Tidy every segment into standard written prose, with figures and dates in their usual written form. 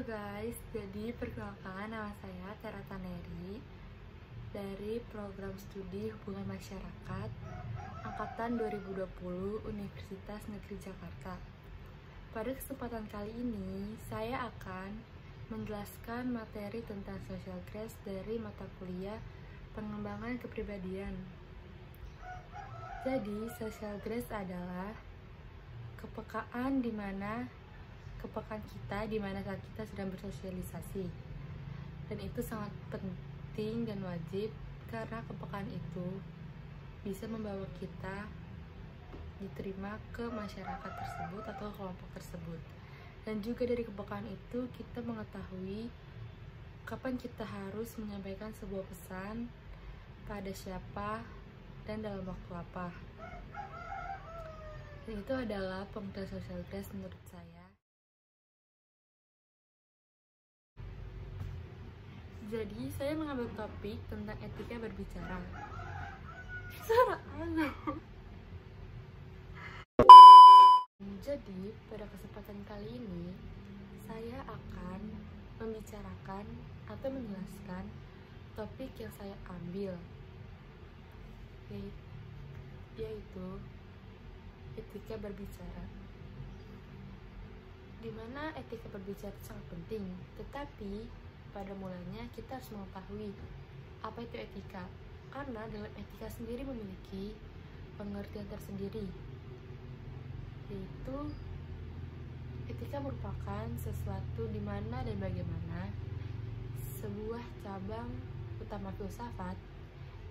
Halo guys, jadi perkenalkan nama saya Tera Taneri dari program studi Hubungan Masyarakat Angkatan 2020 Universitas Negeri Jakarta. Pada kesempatan kali ini, saya akan menjelaskan materi tentang social grace dari mata kuliah Pengembangan Kepribadian. Jadi, social grace adalah kepekaan kita di mana saat kita sedang bersosialisasi, dan itu sangat penting dan wajib karena kepekaan itu bisa membawa kita diterima ke masyarakat tersebut atau kelompok tersebut. Dan juga dari kepekaan itu kita mengetahui kapan kita harus menyampaikan sebuah pesan pada siapa dan dalam waktu apa. Dan itu adalah pengertian social grace menurut saya. Jadi, saya mengambil topik tentang etika berbicara. Jadi, pada kesempatan kali ini, saya akan membicarakan atau menjelaskan topik yang saya ambil, yaitu etika berbicara. Dimana etika berbicara sangat penting, tetapi pada mulanya kita harus mengetahui apa itu etika, karena dalam etika sendiri memiliki pengertian tersendiri, yaitu etika merupakan sesuatu di mana dan bagaimana sebuah cabang utama filsafat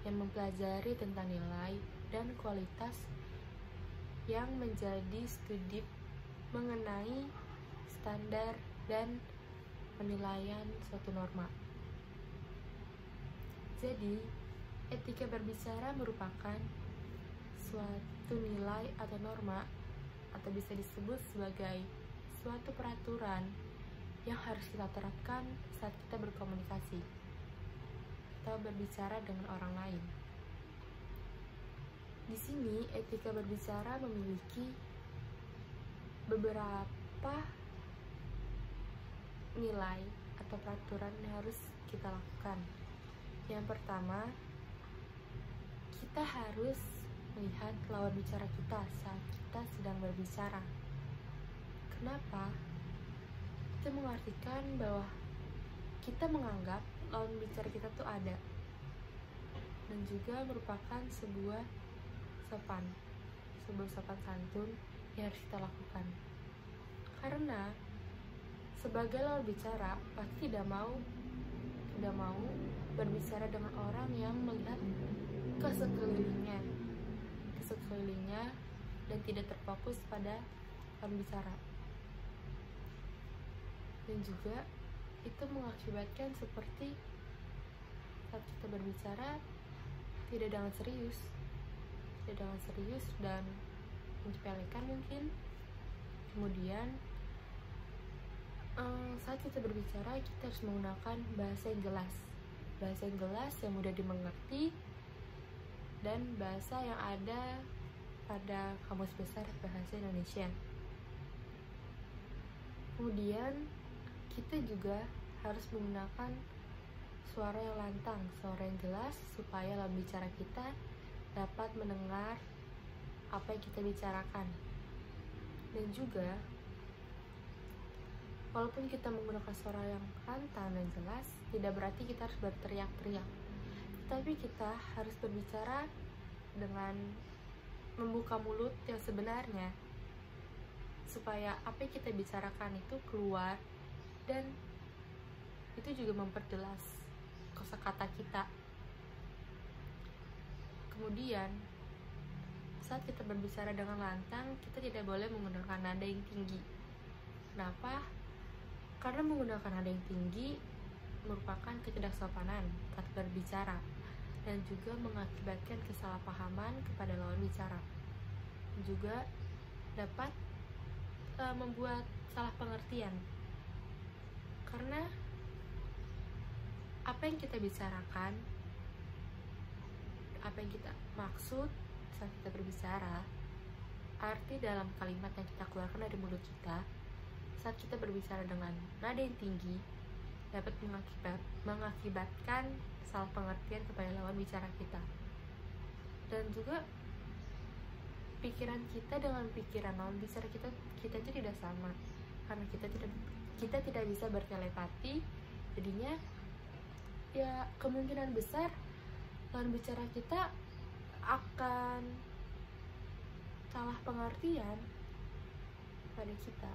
yang mempelajari tentang nilai dan kualitas yang menjadi studi mengenai standar dan penilaian suatu norma. Jadi, etika berbicara merupakan suatu nilai atau norma, atau bisa disebut sebagai suatu peraturan yang harus kita terapkan saat kita berkomunikasi atau berbicara dengan orang lain. Di sini, etika berbicara memiliki beberapa nilai atau peraturan yang harus kita lakukan. Yang pertama, kita harus melihat lawan bicara kita saat kita sedang berbicara. Kenapa? Itu mengartikan bahwa kita menganggap lawan bicara kita tuh ada, dan juga merupakan sebuah sopan santun yang harus kita lakukan. Karena sebagai lawan bicara pasti tidak mau berbicara dengan orang yang melihat ke sekelilingnya dan tidak terfokus pada lawan bicara. Dan juga itu mengakibatkan seperti saat kita berbicara tidak dengan serius dan menyepelekan mungkin. Kemudian saat kita berbicara, kita harus menggunakan bahasa yang jelas yang mudah dimengerti, dan bahasa yang ada pada Kamus Besar Bahasa Indonesia. Kemudian kita juga harus menggunakan suara yang lantang, suara yang jelas, supaya lawan bicara kita dapat mendengar apa yang kita bicarakan. Dan juga walaupun kita menggunakan suara yang lantang dan jelas, tidak berarti kita harus berteriak-teriak, tapi kita harus berbicara dengan membuka mulut yang sebenarnya, supaya apa yang kita bicarakan itu keluar, dan itu juga memperjelas kosakata kita. Kemudian saat kita berbicara dengan lantang, kita tidak boleh menggunakan nada yang tinggi. Kenapa? Karena menggunakan nada yang tinggi merupakan ketidaksopanan saat berbicara, dan juga mengakibatkan kesalahpahaman kepada lawan bicara. Juga dapat membuat salah pengertian, karena apa yang kita bicarakan, apa yang kita maksud saat kita berbicara, arti dalam kalimat yang kita keluarkan dari mulut kita saat kita berbicara dengan nada yang tinggi dapat mengakibatkan salah pengertian kepada lawan bicara kita. Dan juga pikiran kita dengan pikiran lawan bicara kita itu tidak sama, karena kita tidak bisa bertelepati. Jadinya ya kemungkinan besar lawan bicara kita akan salah pengertian pada kita.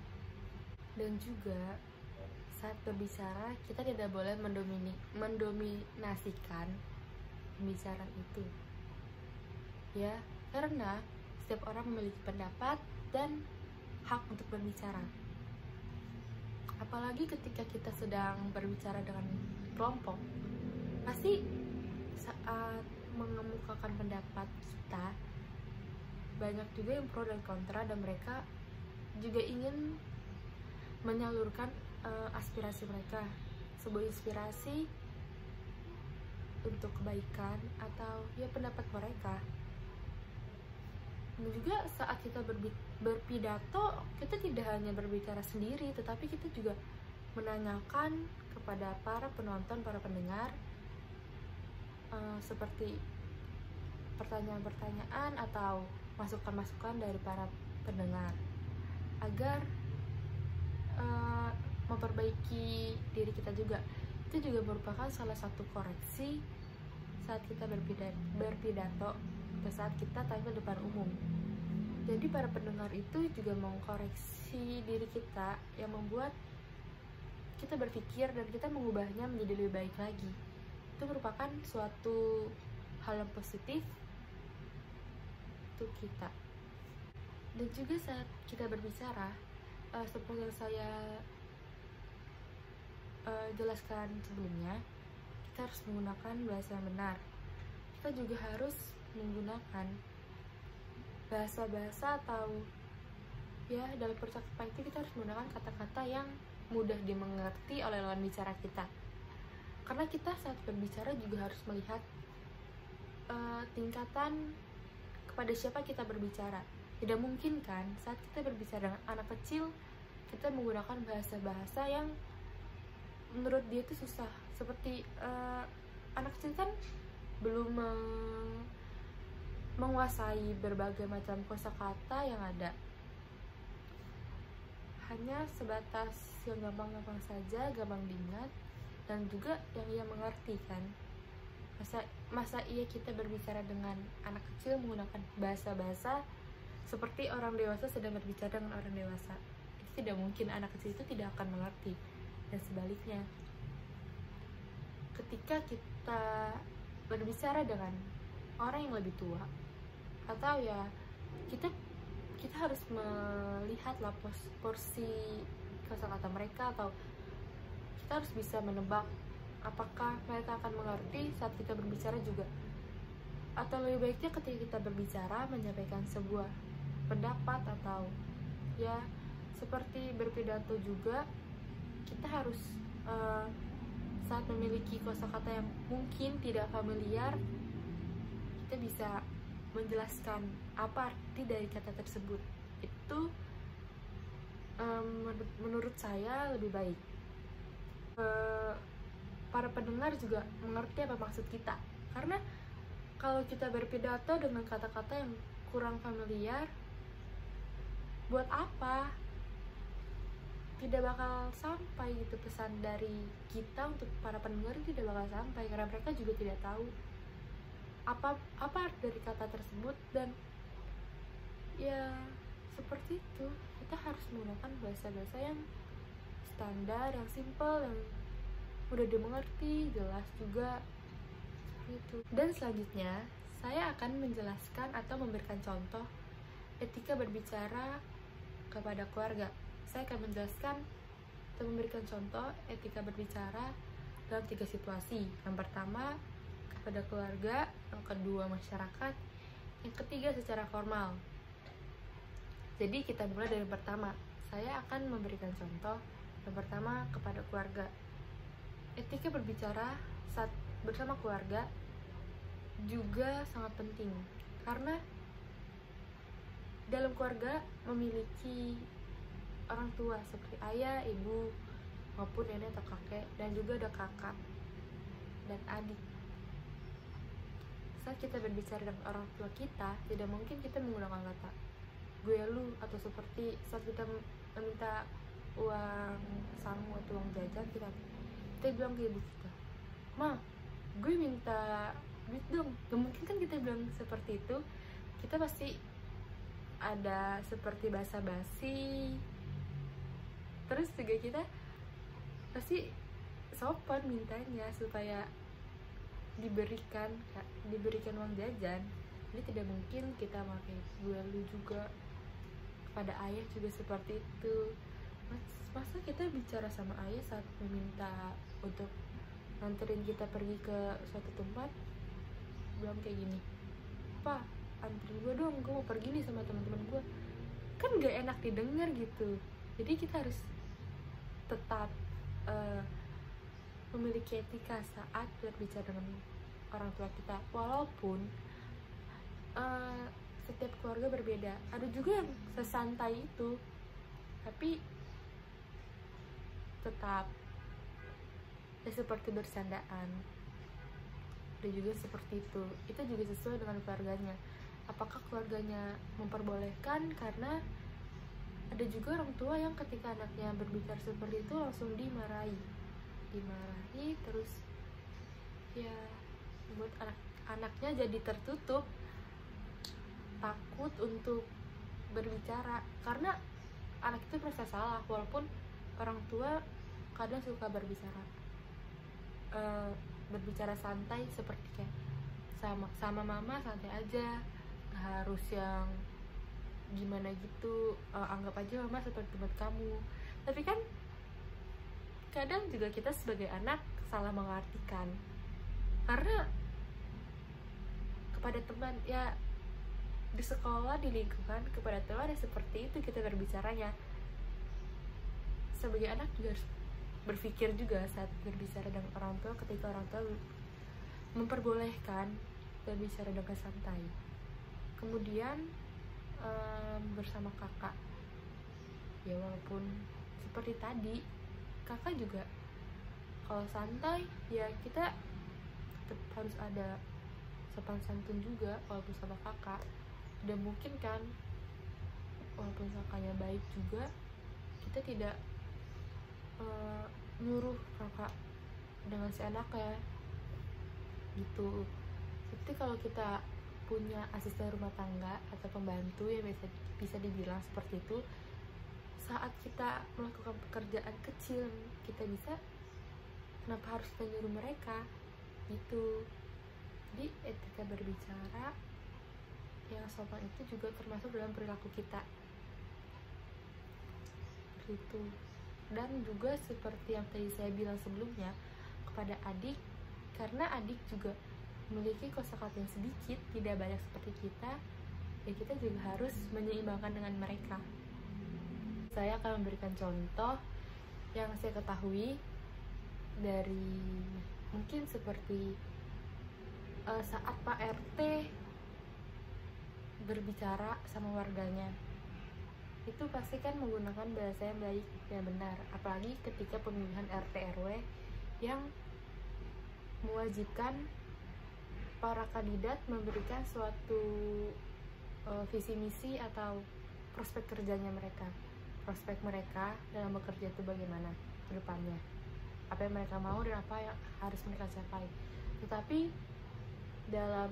Dan juga saat berbicara kita tidak boleh mendominasikan pembicaraan itu, ya, karena setiap orang memiliki pendapat dan hak untuk berbicara. Apalagi ketika kita sedang berbicara dengan kelompok, pasti saat mengemukakan pendapat kita banyak juga yang pro dan kontra, dan mereka juga ingin menyalurkan aspirasi mereka, sebuah inspirasi untuk kebaikan atau ya pendapat mereka. Dan juga saat kita berpidato, kita tidak hanya berbicara sendiri, tetapi kita juga menanyakan kepada para penonton, para pendengar, seperti pertanyaan-pertanyaan atau masukan-masukan dari para pendengar agar memperbaiki diri kita juga. Itu juga merupakan salah satu koreksi saat kita berpidato saat kita tampil depan umum. Jadi para pendengar itu juga mengkoreksi diri kita, yang membuat kita berpikir dan kita mengubahnya menjadi lebih baik lagi. Itu merupakan suatu hal yang positif untuk kita. Dan juga saat kita berbicara, seperti yang saya jelaskan sebelumnya, kita harus menggunakan bahasa yang benar. Kita juga harus menggunakan bahasa-bahasa atau ya dalam percakapan itu kita harus menggunakan kata-kata yang mudah dimengerti oleh lawan bicara kita. Karena kita saat berbicara juga harus melihat tingkatan kepada siapa kita berbicara. Tidak mungkin kan saat kita berbicara dengan anak kecil kita menggunakan bahasa-bahasa yang menurut dia itu susah. Seperti anak kecil kan belum menguasai berbagai macam kosakata yang ada, hanya sebatas yang gampang-gampang saja, gampang diingat, dan juga yang ia mengerti kan. Masa iya kita berbicara dengan anak kecil menggunakan bahasa-bahasa seperti orang dewasa sedang berbicara dengan orang dewasa? Itu tidak mungkin, anak kecil itu tidak akan mengerti. Dan sebaliknya, ketika kita berbicara dengan orang yang lebih tua, atau ya kita harus melihatlah porsi kata-kata mereka, atau kita harus bisa menebak apakah mereka akan mengerti saat kita berbicara juga. Atau lebih baiknya ketika kita berbicara menyampaikan sebuah pendapat atau ya seperti berpidato juga, kita harus saat memiliki kosakata yang mungkin tidak familiar, kita bisa menjelaskan apa arti dari kata tersebut. Itu menurut saya lebih baik. Para pendengar juga mengerti apa maksud kita, karena kalau kita berpidato dengan kata-kata yang kurang familiar, buat apa? Tidak bakal sampai gitu pesan dari kita untuk para pendengar, tidak bakal sampai karena mereka juga tidak tahu apa arti dari kata tersebut. Dan ya seperti itu, kita harus menggunakan bahasa-bahasa yang standar, yang simple, yang mudah dimengerti, jelas juga, seperti itu. Dan selanjutnya saya akan menjelaskan atau memberikan contoh etika berbicara kepada keluarga. Saya akan menjelaskan atau memberikan contoh etika berbicara dalam 3 situasi. Yang pertama kepada keluarga, yang kedua masyarakat, yang ketiga secara formal. Jadi kita mulai dari yang pertama. Saya akan memberikan contoh yang pertama kepada keluarga. Etika berbicara saat bersama keluarga juga sangat penting, karena dalam keluarga memiliki orang tua seperti ayah, ibu, maupun nenek atau kakek, dan juga ada kakak dan adik. Saat kita berbicara dengan orang tua kita, tidak mungkin kita menggunakan kata gue, lu, atau seperti saat kita meminta uang sangu atau uang jajan, kita bilang ke ibu kita, ma, gue minta duit dong. Gak mungkin kan kita bilang seperti itu. Kita pasti ada seperti basa-basi, terus juga kita pasti sopan mintanya supaya diberikan uang jajan. Jadi tidak mungkin kita pakai gue, lu juga. Pada ayah juga seperti itu. Masa kita bicara sama ayah saat meminta untuk nganterin kita pergi ke suatu tempat, bilang kayak gini, "Pak, anterin gue dong, gue mau pergi nih sama teman-teman gue." Kan gak enak didengar gitu. Jadi kita harus tetap memiliki etika saat berbicara dengan orang tua kita, walaupun setiap keluarga berbeda. Ada juga yang sesantai itu, tapi tetap ya seperti bersandaan. Ada juga seperti itu juga sesuai dengan keluarganya. Apakah keluarganya memperbolehkan? Karena ada juga orang tua yang ketika anaknya berbicara seperti itu langsung dimarahi, terus ya membuat anaknya jadi tertutup, takut untuk berbicara karena anak itu merasa salah, walaupun orang tua kadang suka berbicara santai, seperti kayak sama mama santai aja, gak harus yang gimana gitu, anggap aja mama seperti teman kamu. Tapi kan kadang juga kita sebagai anak salah mengartikan, karena kepada teman ya di sekolah, di lingkungan, kepada teman ya seperti itu kita berbicaranya. Sebagai anak juga harus berpikir juga saat berbicara dengan orang tua, ketika orang tua memperbolehkan berbicara dengan santai. Kemudian bersama kakak, ya walaupun seperti tadi, kakak juga kalau santai ya kita tetap harus ada sopan santun juga. Walaupun sama kakak tidak mungkin kan, walaupun kakaknya baik juga, kita tidak nyuruh kakak dengan seenaknya gitu. Seperti kalau kita punya asisten rumah tangga atau pembantu ya bisa dibilang seperti itu, saat kita melakukan pekerjaan kecil kita bisa, kenapa harus kita nyuruh mereka gitu. Jadi etika berbicara yang sopan itu juga termasuk dalam perilaku kita gitu. Dan juga seperti yang tadi saya bilang sebelumnya kepada adik, karena adik juga memiliki kosakata yang sedikit, tidak banyak seperti kita, ya kita juga harus menyeimbangkan dengan mereka. Saya akan memberikan contoh yang saya ketahui dari mungkin seperti saat Pak RT berbicara sama warganya, itu pasti kan menggunakan bahasa yang baik dan benar, apalagi ketika pemilihan RT RW yang mewajibkan para kandidat memberikan suatu visi misi atau prospek kerjanya mereka, prospek mereka dalam bekerja itu bagaimana ke depannya, apa yang mereka mau dan apa yang harus mereka capai. Tetapi dalam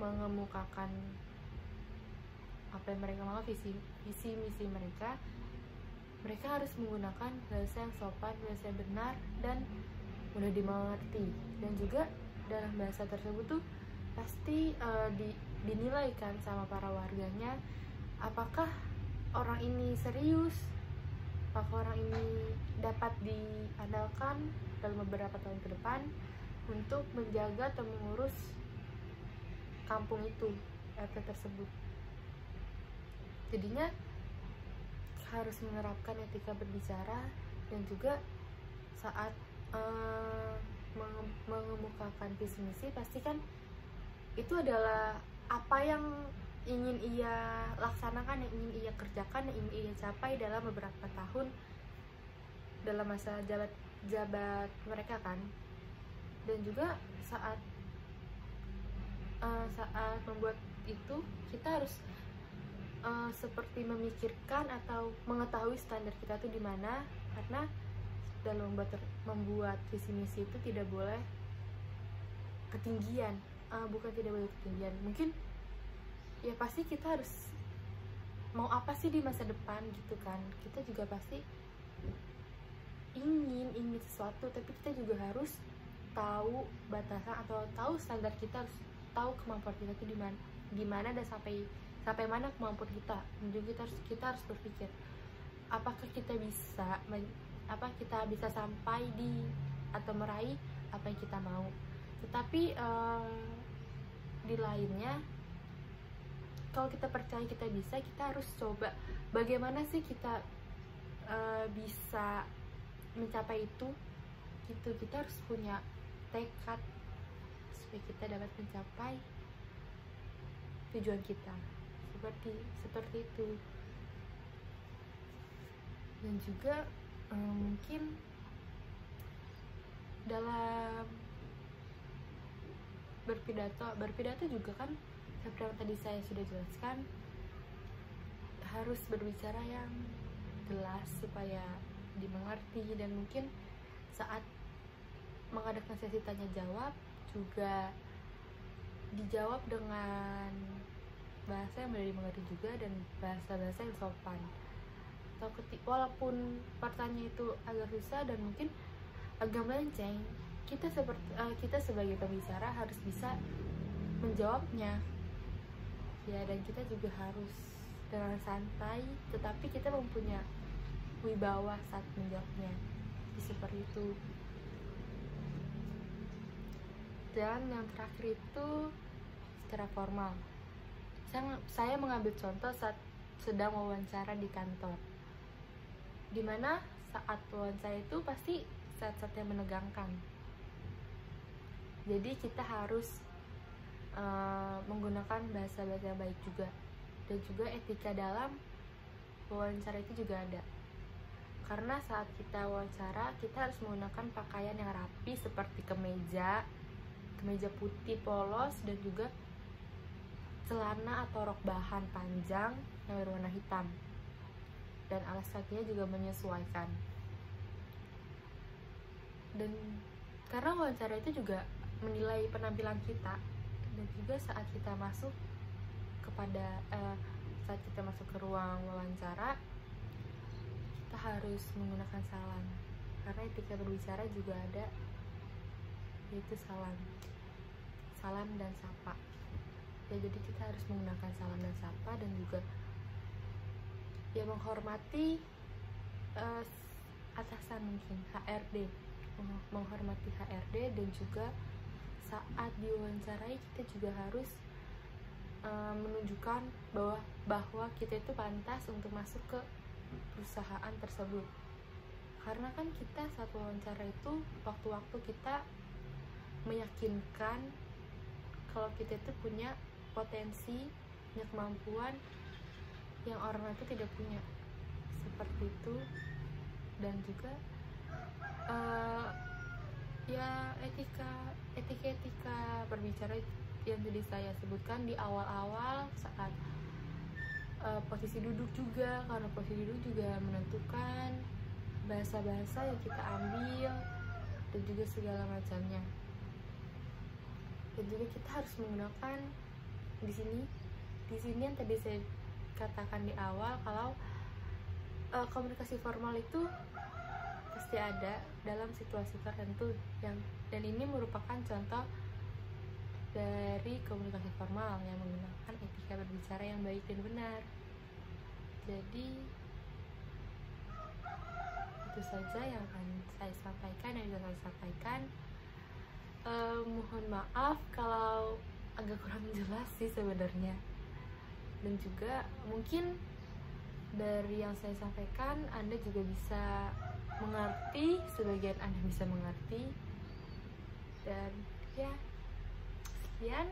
mengemukakan apa yang mereka mau, visi misi mereka harus menggunakan bahasa yang sopan, bahasa yang benar dan mudah dimengerti. Dan juga dalam bahasa tersebut tuh pasti dinilai kan sama para warganya, apakah orang ini serius, apakah orang ini dapat diandalkan dalam beberapa tahun ke depan untuk menjaga atau mengurus kampung itu, RT tersebut. Jadinya harus menerapkan etika berbicara, dan juga saat mengemukakan visi misi pastikan itu adalah apa yang ingin ia laksanakan, yang ingin ia kerjakan. kebijakan yang ingin ia capai dalam beberapa tahun dalam masa jabat mereka kan. Dan juga saat membuat itu kita harus seperti memikirkan atau mengetahui standar kita tuh di mana, karena dalam membuat visi misi itu tidak boleh ketinggian. Bukan tidak boleh ketinggian, mungkin ya pasti kita harus mau apa sih di masa depan gitu kan. Kita juga pasti ingin sesuatu, tapi kita juga harus tahu batasan atau tahu standar kita, harus tahu kemampuan kita itu di mana dan sampai mana kemampuan kita. Dan juga kita harus berpikir apakah kita bisa sampai di atau meraih apa yang kita mau. Tetapi di lainnya, kalau kita percaya kita bisa, kita harus coba bagaimana sih kita bisa mencapai itu gitu. Kita harus punya tekad supaya kita dapat mencapai tujuan kita, seperti itu. Dan juga mungkin dalam berpidato juga kan, seperti yang tadi saya sudah jelaskan, harus berbicara yang jelas supaya dimengerti. Dan mungkin saat mengadakan sesi tanya jawab juga dijawab dengan bahasa yang mudah dimengerti juga, dan bahasa yang sopan. Atau walaupun pertanyaan itu agak susah dan mungkin agak melenceng, kita sebagai pembicara harus bisa menjawabnya ya. Dan kita juga harus dengan santai, tetapi kita mempunyai wibawa saat menjawabnya, seperti itu. Dan yang terakhir itu secara formal, saya mengambil contoh saat sedang wawancara di kantor, dimana saat wawancara itu pasti saat-saat yang menegangkan. Jadi kita harus menggunakan bahasa yang baik juga, dan juga etika dalam wawancara itu juga ada. Karena saat kita wawancara, kita harus menggunakan pakaian yang rapi seperti kemeja putih polos, dan juga celana atau rok bahan panjang yang berwarna hitam, dan alas kakinya juga menyesuaikan. Dan karena wawancara itu juga menilai penampilan kita, dan juga saat kita masuk ke ruang wawancara, kita harus menggunakan salam, karena etika berbicara juga ada, yaitu salam dan sapa ya. Jadi kita harus menggunakan salam dan sapa, dan juga ya menghormati atasan, mungkin HRD, menghormati HRD. Dan juga saat diwawancarai kita juga harus menunjukkan bahwa kita itu pantas untuk masuk ke perusahaan tersebut. Karena kan kita saat wawancara itu waktu-waktu kita meyakinkan kalau kita itu punya potensi, punya kemampuan yang orang itu tidak punya, seperti itu. Dan juga ya etika berbicara yang tadi saya sebutkan di awal-awal saat posisi duduk juga, karena posisi duduk juga menentukan bahasa-bahasa yang kita ambil dan juga segala macamnya. Dan juga kita harus menggunakan di sini yang tadi saya katakan di awal, kalau komunikasi formal itu pasti ada dalam situasi tertentu, dan ini merupakan contoh dari komunikasi formal yang menggunakan etika berbicara yang baik dan benar. Jadi itu saja yang akan saya sampaikan, mohon maaf kalau agak kurang jelas sih sebenarnya. Dan juga mungkin dari yang saya sampaikan Anda juga bisa mengerti, sebagian Anda bisa mengerti. Dan ya, sekian,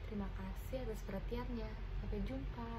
terima kasih atas perhatiannya, sampai jumpa.